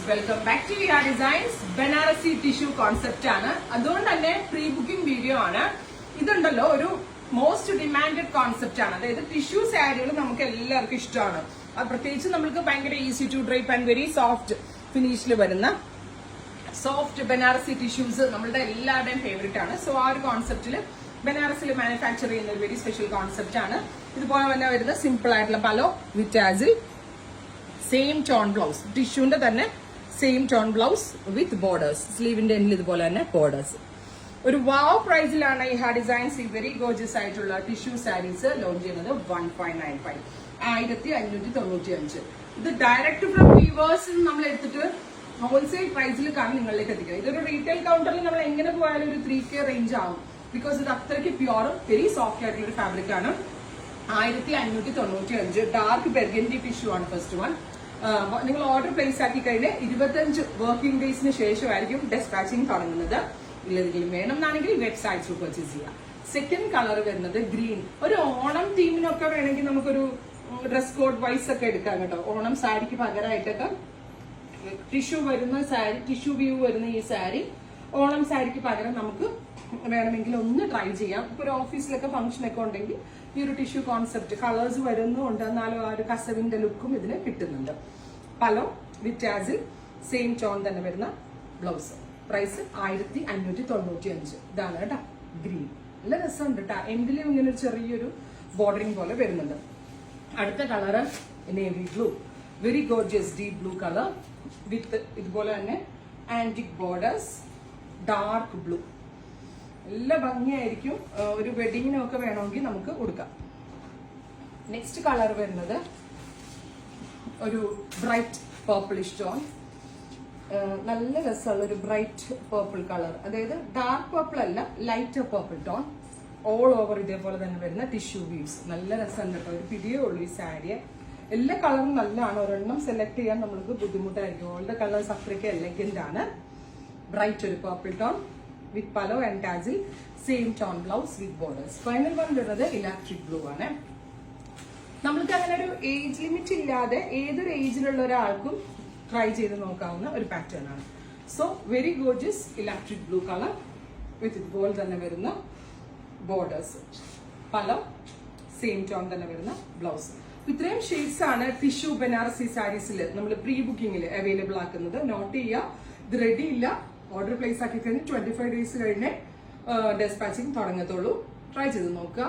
Welcome back to VR designs. Banarasi tissue concept ആണ്, അതുകൊണ്ട് തന്നെ പ്രീ ബുക്കിംഗ് വീഡിയോ ആണ്. ഇതുണ്ടല്ലോ ഒരു മോസ്റ്റ് ഡിമാൻഡഡ് കോൺസെപ്റ്റ് ആണ്. അതായത് ടിഷ്യൂ സാരികൾ നമുക്ക് എല്ലാവർക്കും ഇഷ്ടമാണ്. അത് പ്രത്യേകിച്ച് നമുക്ക് ഭയങ്കര easy to drape and very soft ഫിനിഷിൽ വരുന്ന സോഫ്റ്റ് ബനാറസി ടിഷ്യൂസ് നമ്മളുടെ എല്ലാവരുടെയും ഫേവറേറ്റ് ആണ്. സോ ആ ഒരു കോൺസെപ്റ്റിൽ ബനാറസിൽ മാനുഫാക്ചർ ചെയ്യുന്ന ഒരു വെരി സ്പെഷ്യൽ കോൺസെപ്റ്റ് ആണ്. ഇതുപോലെ തന്നെ വരുന്ന സിമ്പിൾ ആയിട്ടുള്ള pallu with tassel, same tone blouse, ടിഷ്യൂന്റെ തന്നെ same tone blouse with borders, സ്ലീവിന്റെ എൻഡിൽ ഇതുപോലെ തന്നെ ബോർഡേഴ്സ്. ഒരു വാവ് പ്രൈസിലാണ് ഈ ഹാ ഡിസൈൻസ് ഈ വെരി ഗോർജിയസ് ആയിട്ടുള്ള ടിഷ്യൂ സാരീസ് ലോഞ്ച് ചെയ്യുന്നത്. 1595 1595. ഇത് ഡയറക്റ്റ് ഫ്രം വീവേഴ്സ് നമ്മൾ എടുത്തിട്ട് ഹോൾസെയിൽ പ്രൈസിൽ കാണാൻ നിങ്ങളിലേക്ക് എത്തിക്കുന്നത്. ഇതൊരു റീറ്റെയിൽ കൗണ്ടറിൽ നമ്മൾ എങ്ങനെ പോയാലും ഒരു 3K റേഞ്ച് ആവും. ബിക്കോസ് ഇത് അത്രയ്ക്ക് പ്യുവറും വെരി സോഫ്റ്റ് ആയിട്ടുള്ള ഒരു ഫാബ്രിക് ആണ്. 1595 ഡാർക്ക് ബെർഗൻഡി ടിഷ്യൂ ആണ് ഫസ്റ്റ് വൺ. നിങ്ങൾ ഓർഡർ പ്ലേസ് ആക്കി കഴിഞ്ഞാൽ 25 വർക്കിംഗ് ഡേയ്സിന് ശേഷമായിരിക്കും ഡെസ്പാച്ചിങ് തുടങ്ങുന്നത്. ഇല്ലെങ്കിലും വേണമെന്നാണെങ്കിൽ വെബ്സൈറ്റ് ത്രൂ പർച്ചേസ് ചെയ്യാം. സെക്കൻഡ് കളർ വരുന്നത് ഗ്രീൻ. ഒരു ഓണം തീമിനൊക്കെ വേണമെങ്കിൽ നമുക്കൊരു ഡ്രസ് കോഡ് വൈസ് ഒക്കെ എടുക്കാം കേട്ടോ. ഓണം സാരിക്ക് പകരമായിട്ടൊക്കെ ടിഷ്യൂ വരുന്ന സാരി, ടിഷ്യൂ വ്യൂ വരുന്ന ഈ സാരി ഓണം സാരിക്ക് പകരം നമുക്ക് വേണമെങ്കിൽ ഒന്ന് ട്രൈ ചെയ്യാം. ഇപ്പൊ ഒരു ഓഫീസിലൊക്കെ ഫംഗ്ഷൻ ഒക്കെ ഉണ്ടെങ്കിൽ ഈ ഒരു ടിഷ്യൂ കോൺസെപ്റ്റ് കളേഴ്സ് വരുന്നുണ്ട്, എന്നാലും ആ ഒരു കസവിന്റെ ലുക്കും ഇതിന് കിട്ടുന്നുണ്ട്. പലോ വിത്ത് ടാസിൽ, സെയിം ടോൺ തന്നെ വരുന്ന ബ്ലൗസ്. പ്രൈസ് 1595. ഇതാണ് കേട്ടോ ഗ്രീൻ. നല്ല രസമുണ്ട് കേട്ടോ. എൻഡിലും ഇങ്ങനെ ഒരു ചെറിയൊരു ബോർഡറിങ് പോലെ വരുന്നുണ്ട്. അടുത്ത colour navy blue, very gorgeous deep blue colour വിത്ത് ഇതുപോലെ തന്നെ ആന്റിക് ബോർഡേഴ്സ്, ഡാർക്ക് ബ്ലൂ. നല്ല ഭംഗിയായിരിക്കും. ഒരു വെഡിങ്ങിനൊക്കെ വേണമെങ്കിൽ നമുക്ക് കൊടുക്കാം. നെക്സ്റ്റ് കളർ വരുന്നത് ഒരു ബ്രൈറ്റ് പേർപ്പിളിഷ് ടോൺ. നല്ല രസമുള്ള ഒരു ബ്രൈറ്റ് പേർപ്പിൾ കളർ, അതായത് ഡാർക്ക് പേർപ്പിൾ അല്ല, light purple tone. All over ഇതേപോലെ തന്നെ വരുന്ന ടിഷ്യൂ വീവ്സ്. നല്ല രസം കേട്ടോ. ഒരു പിടിയേ ഉള്ളൂ ഈ സാരിയെ. എല്ലാ കളറും നല്ലതാണ്. ഒരെണ്ണം സെലക്ട് ചെയ്യാൻ നമ്മൾക്ക് ബുദ്ധിമുട്ടായിരിക്കും. ഓൾ ദ കളേഴ്സ് അത്രയ്ക്ക് എലഗന്റ് ആണ്. ബ്രൈറ്റ് ഒരു purple tone with pallu and tassel, same tone blouse with borders. Final one വരുന്നത് ഇലക്ട്രിക് ബ്ലൂ ആണ്. നമ്മൾക്ക് അങ്ങനെ ഒരു ഏജ് ലിമിറ്റ് ഇല്ലാതെ ഏതൊരു ഏജിലുള്ള ഒരാൾക്കും ട്രൈ ചെയ്ത് നോക്കാവുന്ന ഒരു പാറ്റേൺ ആണ്. So very gorgeous electric blue colour വിത്ത് ഇതുപോലെ തന്നെ വരുന്ന ബോർഡേഴ്സ്, പലോ സെയിം ടോൺ തന്നെ വരുന്ന ബ്ലൗസ്. ഇത്രയും ഷെയ്ഡ്സ് ആണ് ടിഷ്യൂ ബനാറസി സാരീസിൽ നമ്മൾ പ്രീ ബുക്കിംഗിൽ അവൈലബിൾ ആക്കുന്നത്. നോട്ട് ചെയ്യുക. ഇത് റെഡി ഇല്ല, ഓർഡർ പ്ലേസ് ആക്കി കഴിഞ്ഞ് 25 ഡേയ്സ് കഴിഞ്ഞ് ഡെസ്പാച്ചിങ് തുടങ്ങത്തുള്ളൂ. ട്രൈ ചെയ്ത് നോക്കുക.